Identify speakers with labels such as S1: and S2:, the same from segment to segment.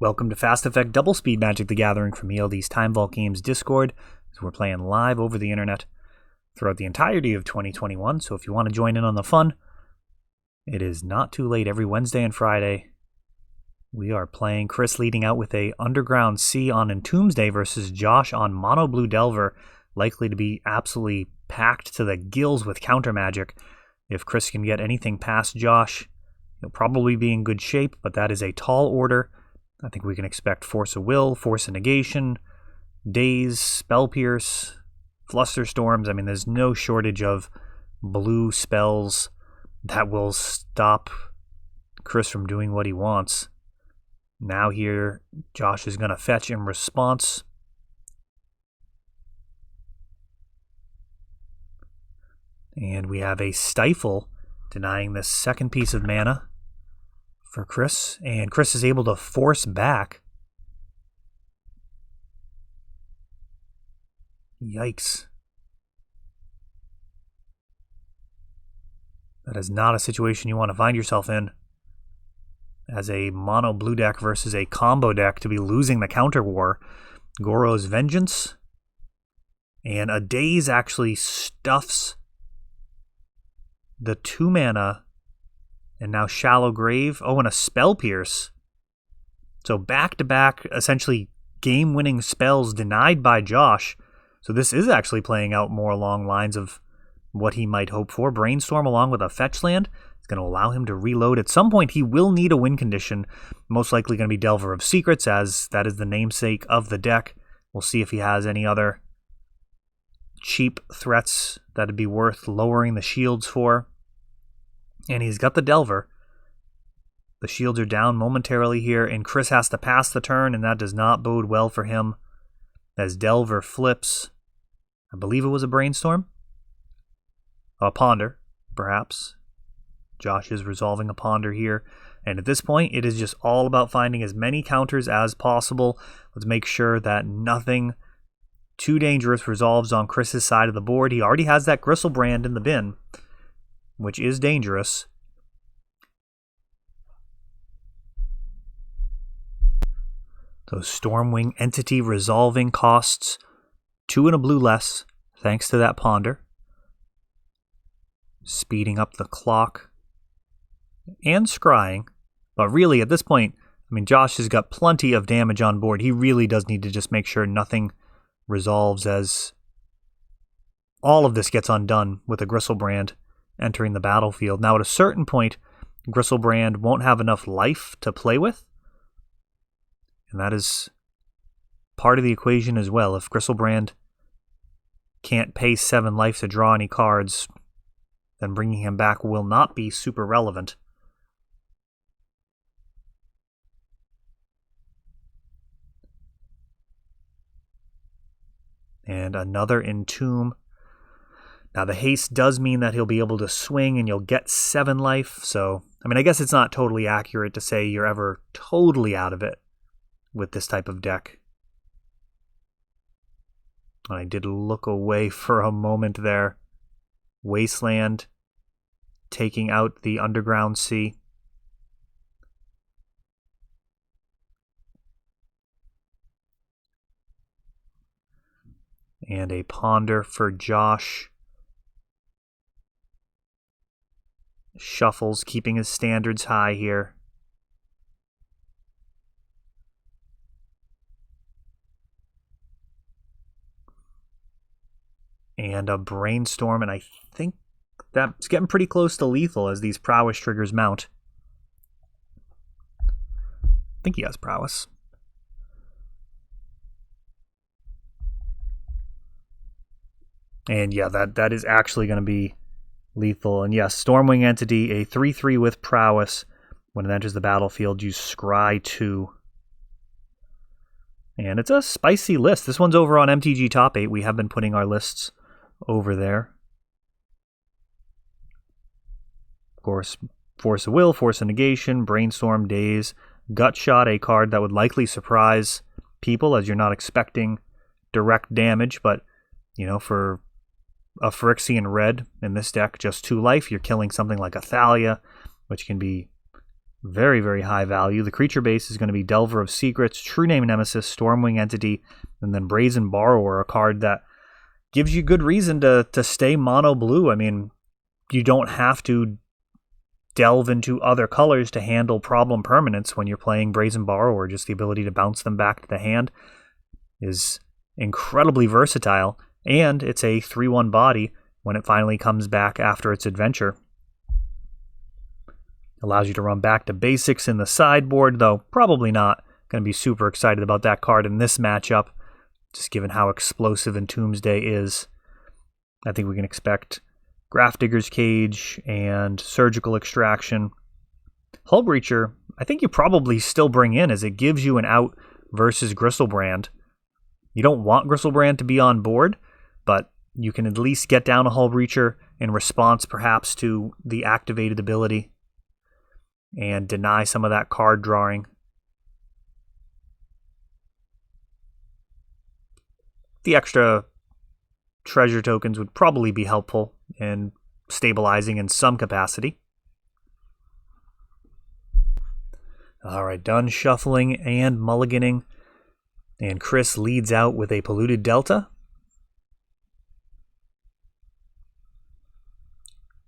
S1: Welcome to Fast Effect Double Speed Magic the Gathering from ELD's Time Vault Games Discord, as we're playing live over the internet throughout the entirety of 2021. So if you want to join in on the fun, it is not too late. Every Wednesday and Friday, we are playing. Chris leading out with a Underground Sea on Entombsday versus Josh on Mono Blue Delver, likely to be absolutely packed to the gills with counter magic. If Chris can get anything past Josh, he'll probably be in good shape, but that is a tall order. I think we can expect Force of Will, Force of Negation, Daze, Spell Pierce, Flusterstorms. I mean, there's no shortage of blue spells that will stop Chris from doing what he wants. Now here, Josh is going to fetch in response. And we have a Stifle denying the second piece of mana for Chris, and Chris is able to force back. Yikes. That is not a situation you want to find yourself in as a mono blue deck versus a combo deck, to be losing the counter war. Goro's Vengeance, and a Daze actually stuffs the 2 mana. And now Shallow Grave. Oh, and a Spell Pierce. So back-to-back, essentially game-winning spells denied by Josh. So this is actually playing out more along lines of what he might hope for. Brainstorm along with a fetch land. It's going to allow him to reload. At some point, he will need a win condition. Most likely going to be Delver of Secrets, as that is the namesake of the deck. We'll see if he has any other cheap threats that would be worth lowering the shields for. And he's got the Delver. The shields are down momentarily here, and Chris has to pass the turn, and that does not bode well for him as Delver flips. I believe it was a Brainstorm. A Ponder, perhaps. Josh is resolving a Ponder here. And at this point, it is just all about finding as many counters as possible. Let's make sure that nothing too dangerous resolves on Chris's side of the board. He already has that Gristlebrand in the bin, which is dangerous. Those Stormwing Entity resolving costs 2 and a blue less, thanks to that Ponder. Speeding up the clock. And scrying. But really, at this point, I mean, Josh has got plenty of damage on board. He really does need to just make sure nothing resolves, as all of this gets undone with a Gristlebrand entering the battlefield. Now, at a certain point, Gristlebrand won't have enough life to play with, and that is part of the equation as well. If Gristlebrand can't pay 7 life to draw any cards, then bringing him back will not be super relevant. And another Entomb. Now, the haste does mean that he'll be able to swing and you'll get 7 life. So, I mean, I guess it's not totally accurate to say you're ever totally out of it with this type of deck. I did look away for a moment there. Wasteland taking out the Underground Sea. And a Ponder for Josh. Shuffles, keeping his standards high here. And a Brainstorm, and I think that's getting pretty close to lethal as these Prowess triggers mount. I think he has Prowess. And yeah, that is actually going to be lethal. And yes, Stormwing Entity, a 3/3 with Prowess. When it enters the battlefield, you scry 2. And it's a spicy list. This one's over on MTG Top 8. We have been putting our lists over there. Of course, Force of Will, Force of Negation, Brainstorm, Daze, Gutshot, a card that would likely surprise people as you're not expecting direct damage, but, you know, for a Phyrexian red in this deck, just 2 life, you're killing something like a Thalia, which can be Very, very high value. The creature base is going to be Delver of Secrets, True Name Nemesis, Stormwing Entity, and then Brazen Borrower, a card that gives you good reason to stay mono blue. I mean, you don't have to delve into other colors to handle problem permanents when you're playing Brazen Borrower. Just the ability to bounce them back to the hand is incredibly versatile, and it's a 3/1 body when it finally comes back after its adventure. Allows you to run back to basics in the sideboard, though probably not going to be super excited about that card in this matchup, just given how explosive Entombsday is. I think we can expect Grafdigger's Cage and Surgical Extraction. Hull Breacher, I think you probably still bring in, as it gives you an out versus Gristlebrand. You don't want Gristlebrand to be on board, but you can at least get down a Hull Breacher in response perhaps to the activated ability and deny some of that card drawing. The extra treasure tokens would probably be helpful in stabilizing in some capacity. Alright, done shuffling and mulliganing. And Chris leads out with a Polluted Delta.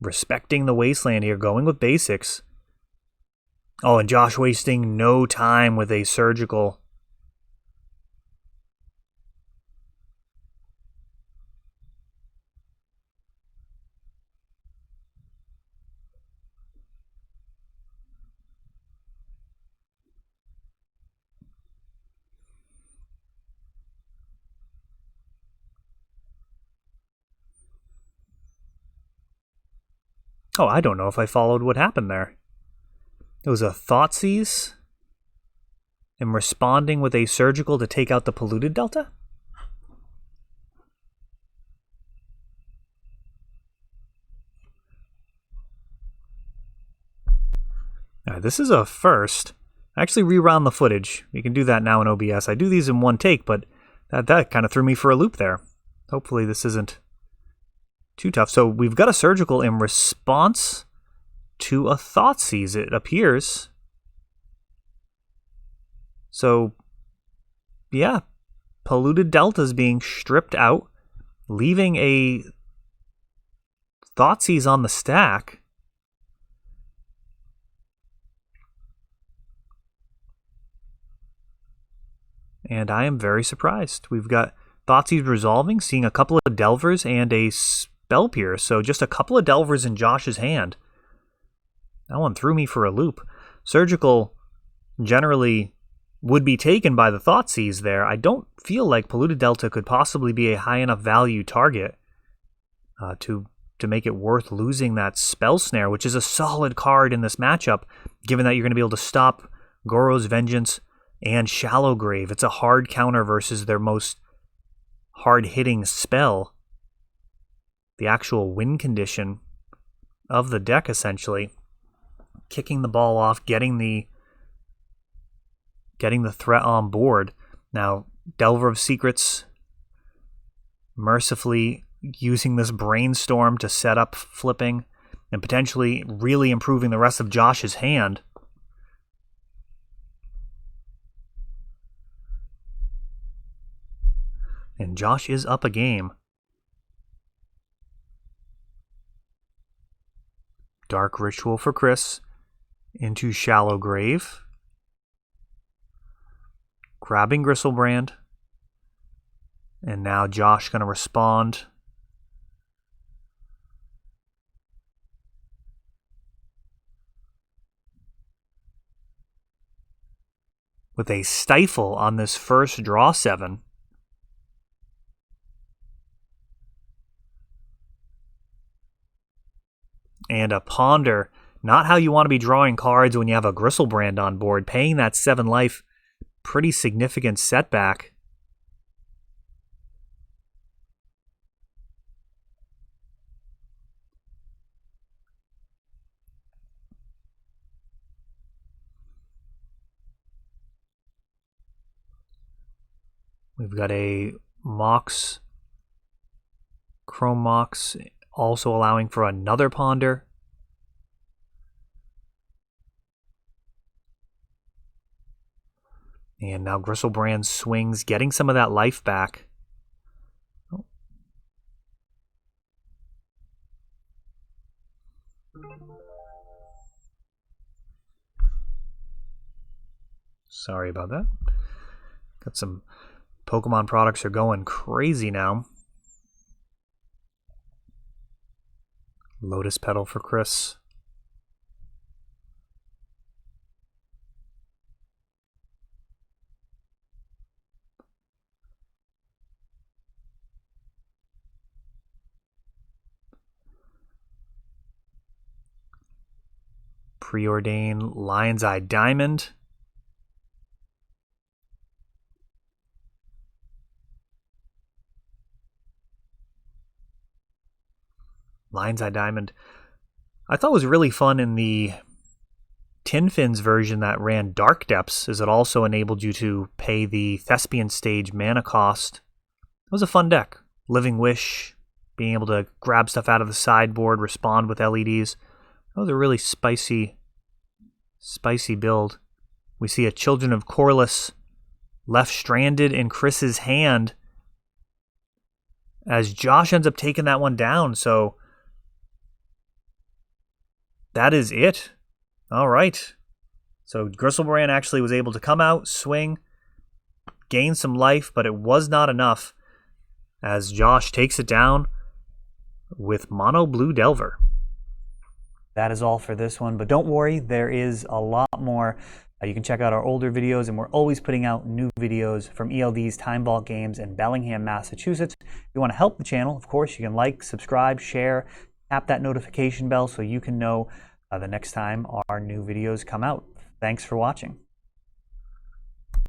S1: Respecting the Wasteland here, going with basics. Oh, and Josh wasting no time with a Surgical. Oh, I don't know if I followed what happened there. It was a Thoughtseize and responding with a Surgical to take out the Polluted Delta? This is a first. I actually rewound the footage. You can do that now in OBS. I do these in one take, but that kind of threw me for a loop there. Hopefully this isn't too tough. So we've got a Surgical in response to a Thoughtseize, it appears. So, yeah, Polluted Delta's being stripped out, leaving a Thoughtseize on the stack. And I am very surprised. We've got Thoughtseize resolving, seeing a couple of Delvers and a Spell Pierce. So just a couple of Delvers in Josh's hand. That one threw me for a loop. Surgical generally would be taken by the Thoughtseize there. I don't feel like Polluted Delta could possibly be a high enough value target to make it worth losing that Spell Snare, which is a solid card in this matchup, given that you're going to be able to stop Goro's Vengeance and Shallow Grave. It's a hard counter versus their most hard-hitting spell. The actual win condition of the deck, essentially. Kicking the ball off, getting the threat on board. Now, Delver of Secrets mercifully using this Brainstorm to set up flipping and potentially really improving the rest of Josh's hand. And Josh is up a game. Dark Ritual for Chris. Into Shallow Grave. Grabbing Gristlebrand. And now Josh going to respond. With a Stifle on this first draw 7. And a Ponder. Not how you want to be drawing cards when you have a Gristlebrand on board. Paying that 7 life, pretty significant setback. We've got a Mox, Chrome Mox, also allowing for another Ponder. And now Gristlebrand swings, getting some of that life back. Oh. Sorry about that. Got some Pokemon products are going crazy now. Lotus Petal for Chris. Preordain Lion's Eye Diamond. Lion's Eye Diamond, I thought was really fun in the Tin Fins version that ran Dark Depths, as it also enabled you to pay the Thespian Stage mana cost. It was a fun deck. Living Wish, being able to grab stuff out of the sideboard, respond with LEDs. That was a really spicy build. We see a Children of Corliss left stranded in Chris's hand as Josh ends up taking that one down, so that is it. All right. So Gristlebrand actually was able to come out, swing, gain some life, but it was not enough as Josh takes it down with Mono Blue Delver. That is all for this one, but don't worry, there is a lot more. You can check out our older videos, and we're always putting out new videos from ELD's Time Vault Games in Bellingham, Massachusetts. If you want to help the channel, of course, you can like, subscribe, share, tap that notification bell so you can know the next time our new videos come out. Thanks for watching.